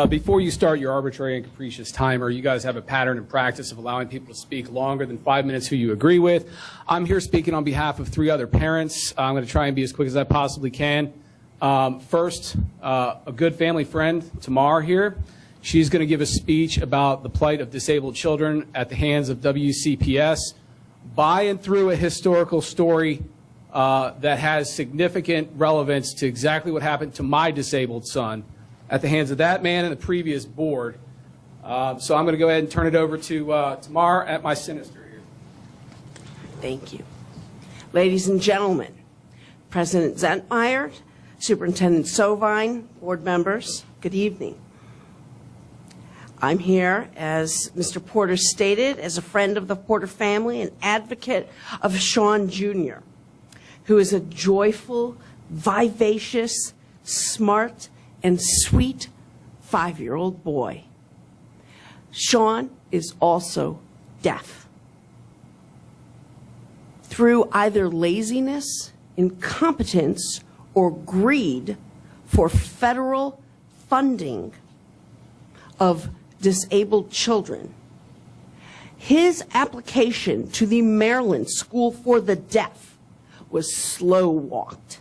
Before you start your arbitrary and capricious timer, you guys have a pattern and practice of allowing people to speak longer than 5 minutes who you agree with. I'm here speaking on behalf of 3 other parents. I'm going to try and be as quick as I possibly can. First, a good family friend, Tamar here. She's going to give a speech about the plight of disabled children at the hands of WCPS by and through a historical story that has significant relevance to exactly what happened to my disabled son at the hands of that man and the previous board. So I'm going to go ahead and turn it over to Tamar at my sinister here. Thank you. Ladies and gentlemen, President Zentmeyer, Superintendent Sovine, board members, good evening. I'm here, as Mr. Porter stated, as a friend of the Porter family, an advocate of Shaun Jr., who is a joyful, vivacious, smart, and sweet 5-year-old boy. Shaun is also deaf. Through either laziness, incompetence, or greed for federal funding of disabled children, his application to the Maryland School for the Deaf was slow-walked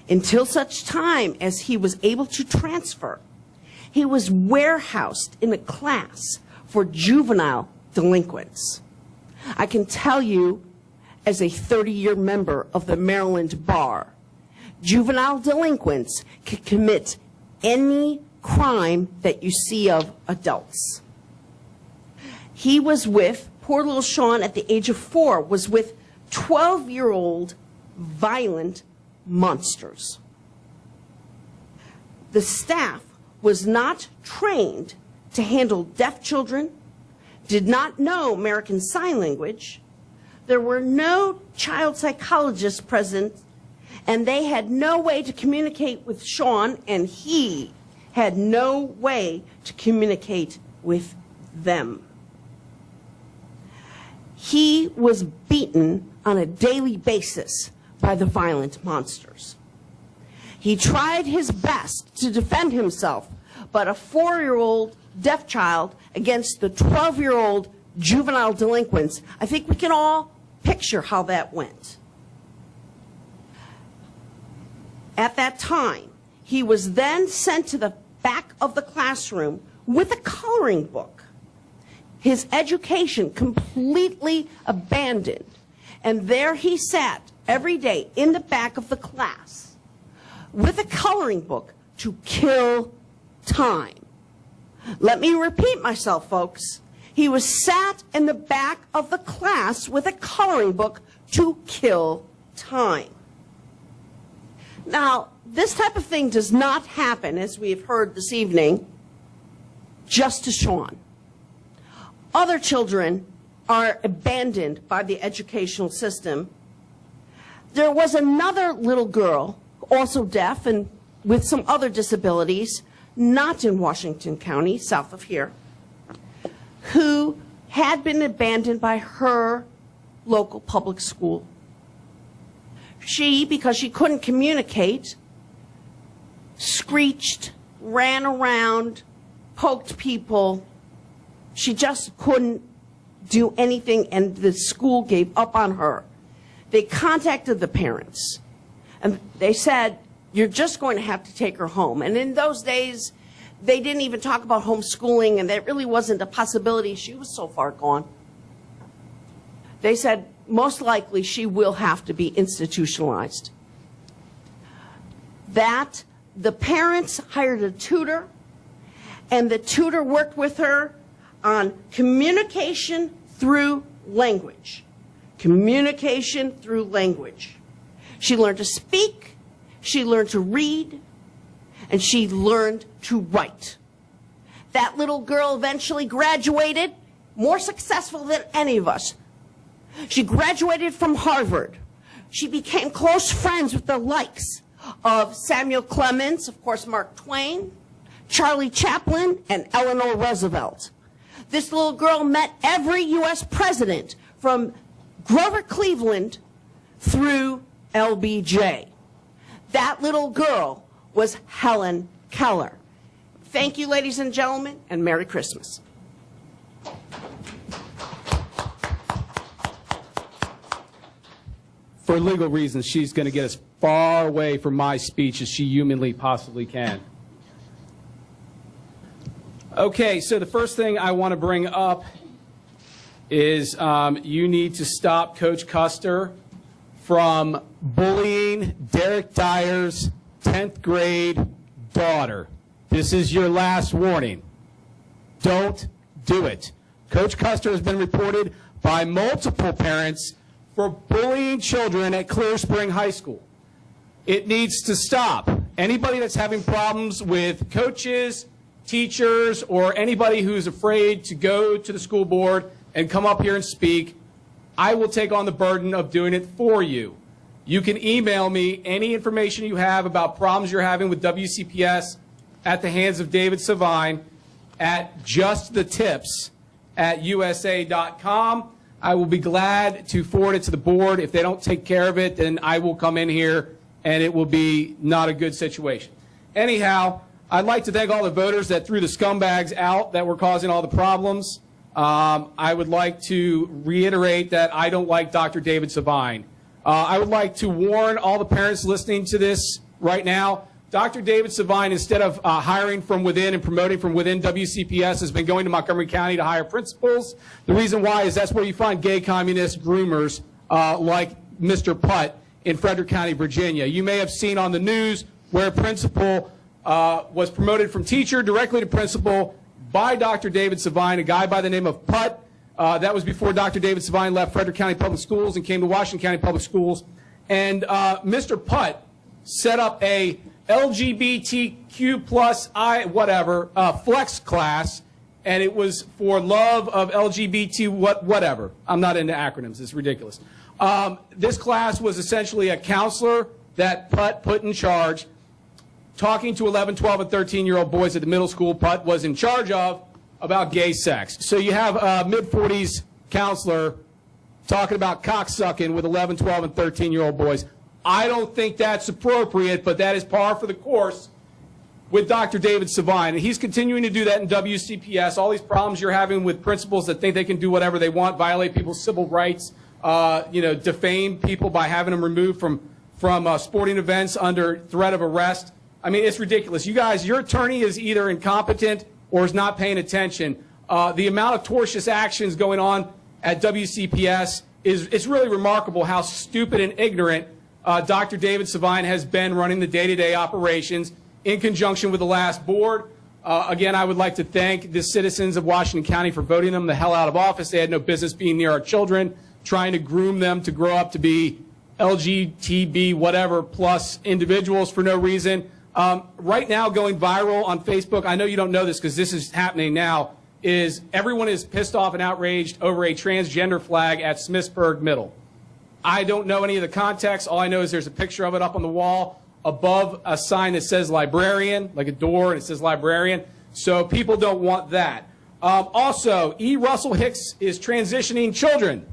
until such time as he was able to transfer. He was warehoused in a class for juvenile delinquents. I can tell you, as a 30-year member of the Maryland Bar, juvenile delinquents can commit any crime that you see of adults. He was with, poor little Shaun at the age of 4, was with 12-year-old violent monsters. The staff was not trained to handle deaf children, did not know American Sign Language. There were no child psychologists present, and they had no way to communicate with Shaun, and he had no way to communicate with them. He was beaten on a daily basis by the violent monsters. He tried his best to defend himself, but a 4-year-old deaf child against the 12-year-old juvenile delinquents, I think we can all picture how that went. At that time, he was then sent to the back of the classroom with a coloring book. His education completely abandoned, and there he sat every day in the back of the class with a coloring book to kill time. Let me repeat myself, folks. He was sat in the back of the class with a coloring book to kill time. Now, this type of thing does not happen, as we have heard this evening, just to Shaun. Other children are abandoned by the educational system. There was another little girl, also deaf and with some other disabilities, not in Washington County, south of here, who had been abandoned by her local public school. She, because she couldn't communicate, screeched, ran around, poked people. She just couldn't do anything, and the school gave up on her. They contacted the parents, and they said, you're just going to have to take her home. And in those days, they didn't even talk about homeschooling, and that really wasn't a possibility. She was so far gone. They said, most likely she will have to be institutionalized. That the parents hired a tutor, and the tutor worked with her on communication through language. Communication through language. She learned to speak, she learned to read, and she learned to write. That little girl eventually graduated, more successful than any of us. She graduated from Harvard. She became close friends with the likes of Samuel Clemens, of course, Mark Twain, Charlie Chaplin, and Eleanor Roosevelt. This little girl met every U.S. president from Grover Cleveland through LBJ. That little girl was Helen Keller. Thank you, ladies and gentlemen, and Merry Christmas. For legal reasons, she's going to get as far away from my speech as she humanly possibly can. Okay, so the first thing I want to bring up is you need to stop Coach Custer from bullying Derek Dyer's 10th grade daughter. This is your last warning. Don't do it. Coach Custer has been reported by multiple parents for bullying children at Clear Spring High School. It needs to stop. Anybody that's having problems with coaches, teachers, or anybody who's afraid to go to the school board and come up here and speak, I will take on the burden of doing it for you. You can email me any information you have about problems you're having with WCPS at the hands of David Savine at justthetipps@usa.com. I will be glad to forward it to the board. If they don't take care of it, then I will come in here and it will be not a good situation. Anyhow, I'd like to thank all the voters that threw the scumbags out that were causing all the problems. I would like to reiterate that I don't like Dr. David Savine. I would like to warn all the parents listening to this right now. Dr. David Savine, instead of hiring from within and promoting from within WCPS, has been going to Montgomery County to hire principals. The reason why is that's where you find gay communist groomers like Mr. Putt in Frederick County, Virginia. You may have seen on the news where a principal was promoted from teacher directly to principal by Dr. David Savine, a guy by the name of Putt. That was before Dr. David Savine left Frederick County Public Schools and came to Washington County Public Schools. And Mr. Putt set up a LGBTQ plus flex class, and it was for love of LGBT whatever. I'm not into acronyms. It's ridiculous. This class was essentially a counselor that Putt put in charge, talking to 11, 12, and 13-year-old boys at the middle school Putt was in charge of about gay sex. So you have a mid-40s counselor talking about cocksucking with 11, 12, and 13-year-old boys. I don't think that's appropriate, but that is par for the course with Dr. David Savine. And he's continuing to do that in WCPS. All these problems you're having with principals that think they can do whatever they want, violate people's civil rights, defame people by having them removed from sporting events under threat of arrest. I mean, it's ridiculous. You guys, your attorney is either incompetent or is not paying attention. The amount of tortious actions going on at WCPS it's really remarkable how stupid and ignorant Dr. David Savine has been running the day-to-day operations in conjunction with the last board. Again, I would like to thank the citizens of Washington County for voting them the hell out of office. They had no business being near our children, trying to groom them to grow up to be LGTB whatever plus individuals for no reason. Right now, going viral on Facebook, I know you don't know this because this is happening now, is everyone is pissed off and outraged over a transgender flag at Smithsburg Middle. I don't know any of the context. All I know is there's a picture of it up on the wall above a sign that says librarian, like a door, and it says librarian. So people don't want that. Also, E. Russell Hicks is transitioning children.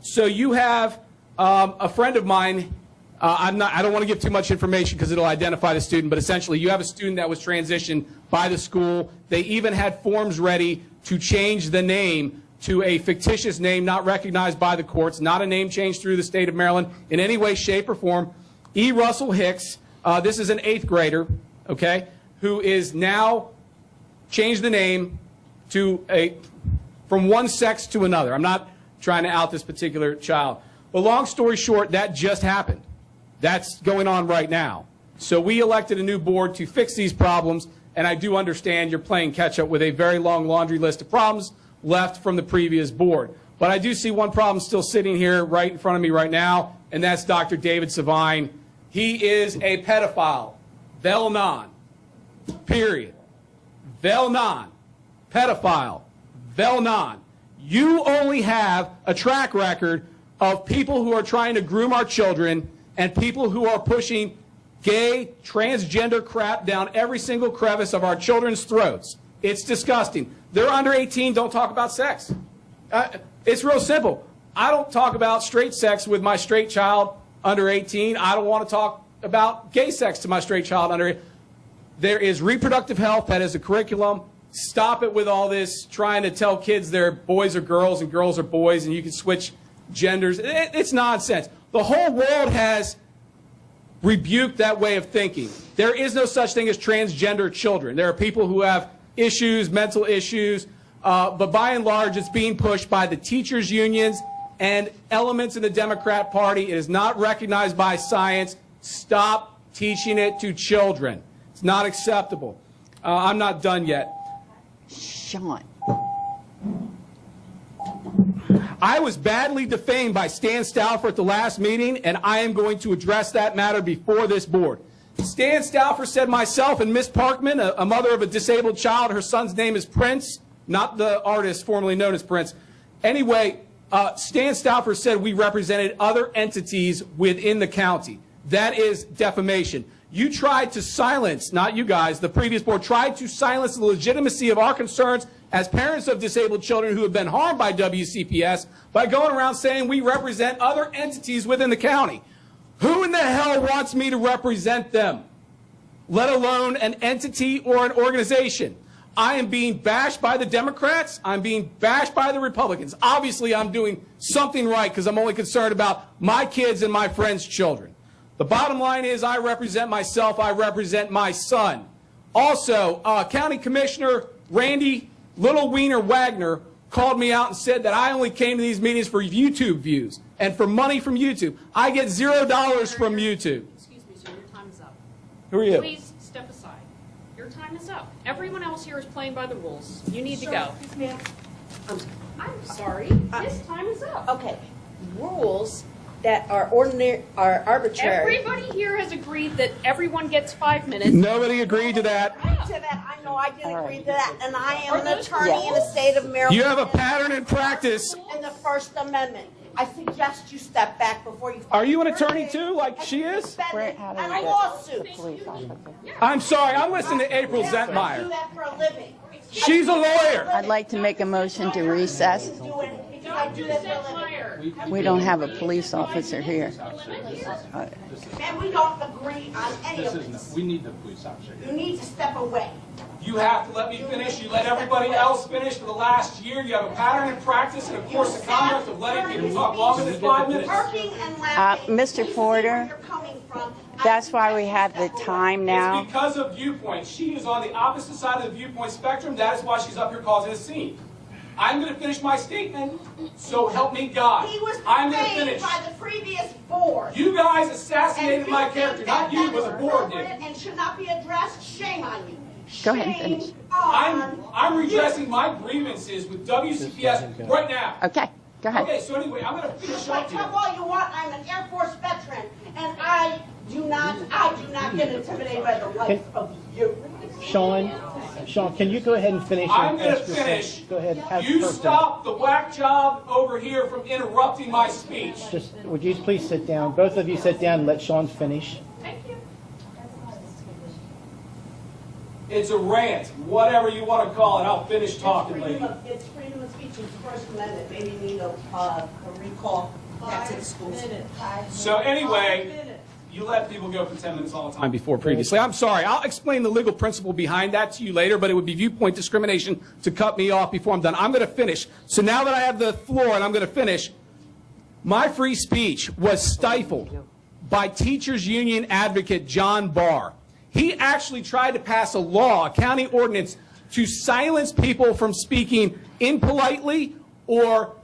So you have a friend of mine. I don't want to give too much information because it'll identify the student, but essentially you have a student that was transitioned by the school. They even had forms ready to change the name to a fictitious name not recognized by the courts, not a name change through the state of Maryland in any way, shape, or form. E. Russell Hicks, this is an 8th grader, okay, who is now changed the name to from one sex to another. I'm not trying to out this particular child. But long story short, that just happened. That's going on right now. So we elected a new board to fix these problems, and I do understand you're playing catch-up with a very long laundry list of problems left from the previous board. But I do see one problem still sitting here right in front of me right now, and that's Dr. David Savine. He is a pedophile. Vel non. Period. Vel non. Pedophile. Vel non. You only have a track record of people who are trying to groom our children and people who are pushing gay, transgender crap down every single crevice of our children's throats. It's disgusting. They're under 18, don't talk about sex. It's real simple. I don't talk about straight sex with my straight child under 18. I don't want to talk about gay sex to my straight child under 18. There is reproductive health. That is a curriculum. Stop it with all this trying to tell kids they're boys are girls and girls are boys and you can switch genders. It's nonsense. The whole world has rebuked that way of thinking. There is no such thing as transgender children. There are people who have issues, mental issues, but by and large it's being pushed by the teachers' unions and elements in the Democrat Party. It is not recognized by science. Stop teaching it to children. It's not acceptable. I'm not done yet. Shaun. I was badly defamed by Stan Stauffer at the last meeting, and I am going to address that matter before this board. Stan Stauffer said myself and Miss Parkman, a mother of a disabled child, her son's name is Prince, not the artist formerly known as Prince. Anyway, Stan Stauffer said we represented other entities within the county. That is defamation. You tried to silence, not you guys, the previous board tried to silence the legitimacy of our concerns as parents of disabled children who have been harmed by WCPS by going around saying we represent other entities within the county. Who in the hell wants me to represent them, let alone an entity or an organization? I am being bashed by the Democrats. I'm being bashed by the Republicans. Obviously, I'm doing something right because I'm only concerned about my kids and my friends' children. The bottom line is I represent myself. I represent my son. Also, County Commissioner Randy Little Wiener Wagner called me out and said that I only came to these meetings for YouTube views and for money from YouTube. I get $0 from YouTube. Excuse me, sir, your time is up. Who are you? Please step aside. Your time is up. Everyone else here is playing by the rules. You need to go. Ma'am, I'm sorry. This time is up. okay, rules that are arbitrary. Everybody here has agreed that everyone gets 5 minutes. Nobody agreed to that. To that, I know I did agree to that, and I am an Are those attorney in the state of Maryland. You have a pattern in practice. In the First Amendment. I suggest you step back before you. Are you an attorney too, like she is? And a lawsuit. I'm sorry. I'm listening to April I Zentmeyer. do that for a living. She's a lawyer. I'd like to make a motion to recess. I do that for a living. We don't have a police officer here. And we don't agree on any of this. We need the police officer. You need to step away. You have to let me finish. You let everybody else finish for the last year. You have a pattern in practice and, of course, the conduct of letting people talk longer than 5 minutes. Working and laughing. Mr. Porter, You're coming from. that's why we have the time now. It's because of viewpoint. She is on the opposite side of the viewpoint spectrum. That is why she's up here causing a scene. I'm going to finish my statement, so help me God. He was I'm going to defamed finish. by the previous board. You guys assassinated my think character, that not you, that but is the board did. appropriate and should not be addressed. Shame on you. Go ahead and Shame finish. on I'm you. redressing my grievances with WCPS right now. Okay, go ahead. Okay, so anyway, I'm going to finish up here. Tell all you want. I'm an Air Force veteran, and I do not get intimidated by the life of you. Shaun, can you go ahead and finish? I'm and going to ask your finish. question? Go ahead. Ask You first. stop the whack job over here from interrupting my speech. Just, would you please sit down? Both of you sit down and let Shaun finish. Thank you. It's a rant, whatever you want to call it. I'll finish talking, lady. It's freedom of speech. It's First Amendment. Maybe you need a recall back to the schools. So anyway, you let people go for 10 minutes all the time before previously. I'm sorry. I'll explain the legal principle behind that to you later, but it would be viewpoint discrimination to cut me off before I'm done. I'm going to finish. So now that I have the floor and I'm going to finish, my free speech was stifled by teachers union advocate John Barr. He actually tried to pass a law, a county ordinance, to silence people from speaking impolitely or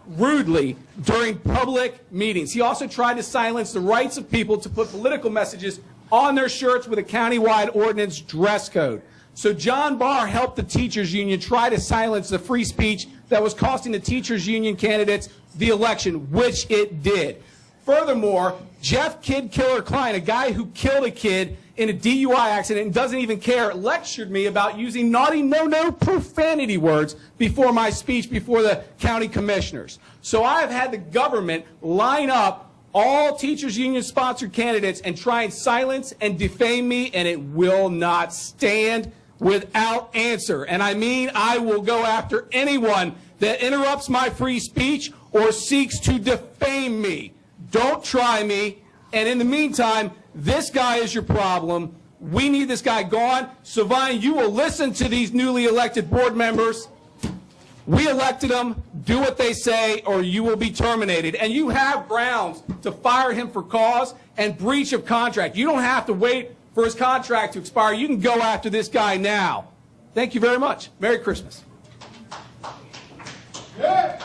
rudely during public meetings. He also tried to silence the rights of people to put political messages on their shirts with a countywide ordinance dress code. So John Barr helped the teachers union try to silence the free speech that was costing the teachers union candidates the election, which it did. Furthermore, Jeff Kid Killer Klein, a guy who killed a kid in a DUI accident and doesn't even care, lectured me about using naughty, no profanity words before my speech before the county commissioners. So I have had the government line up all teachers union sponsored candidates and try and silence and defame me, and it will not stand without answer. And I mean, I will go after anyone that interrupts my free speech or seeks to defame me. Don't try me. And in the meantime, this guy is your problem. We need this guy gone. Savine, you will listen to these newly elected board members. We elected them. Do what they say, or you will be terminated. And you have grounds to fire him for cause and breach of contract. You don't have to wait for his contract to expire. You can go after this guy now. Thank you very much. Merry Christmas. Yeah.